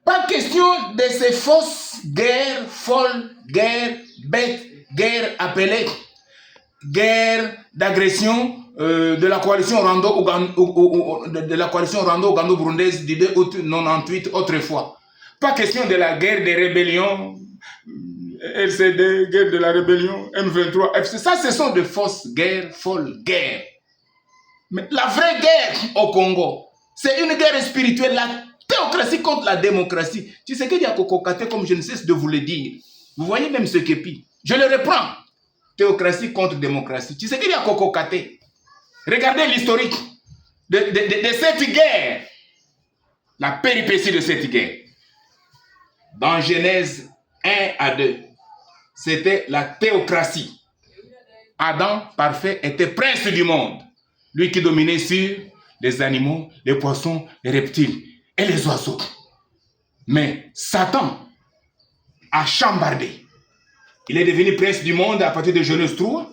Pas question de ces fausses guerres, folles, guerres bêtes, guerres appelées, guerre d'agression de la coalition Rwando-Ougando-Burundaise du 2 août 98 autrefois. Pas question de la guerre des rébellions, LCD, guerre de la rébellion, M23, FC. Ça, ce sont de fausses guerres, folles guerres. Mais la vraie guerre au Congo, c'est une guerre spirituelle, la théocratie contre la démocratie. Tu sais qu'il y a Kokokate, comme je ne cesse de vous le dire. Vous voyez même ce képi. Je le reprends. Théocratie contre démocratie. Tu sais qu'il y a Kokokate. Regardez l'historique de cette guerre. La péripétie de cette guerre. Dans Genèse 1 à 2, c'était la théocratie. Adam, parfait, était prince du monde. Lui qui dominait sur les animaux, les poissons, les reptiles et les oiseaux. Mais Satan a chambardé. Il est devenu prince du monde à partir de Genèse 3,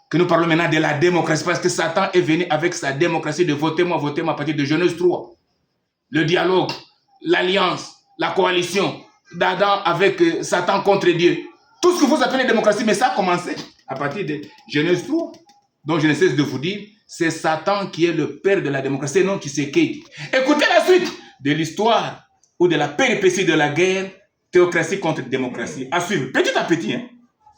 que nous parlons maintenant de la démocratie, parce que Satan est venu avec sa démocratie de votez-moi à partir de Genèse 3. Le dialogue, l'alliance, la coalition d'Adam avec Satan contre Dieu. Tout ce que vous appelez démocratie, mais ça a commencé à partir de Genèse 3. Donc je ne cesse de vous dire, c'est Satan qui est le père de la démocratie, non Tshisekedi. Écoutez la suite de l'histoire ou de la péripétie de la guerre, théocratie contre démocratie. À suivre, petit à petit.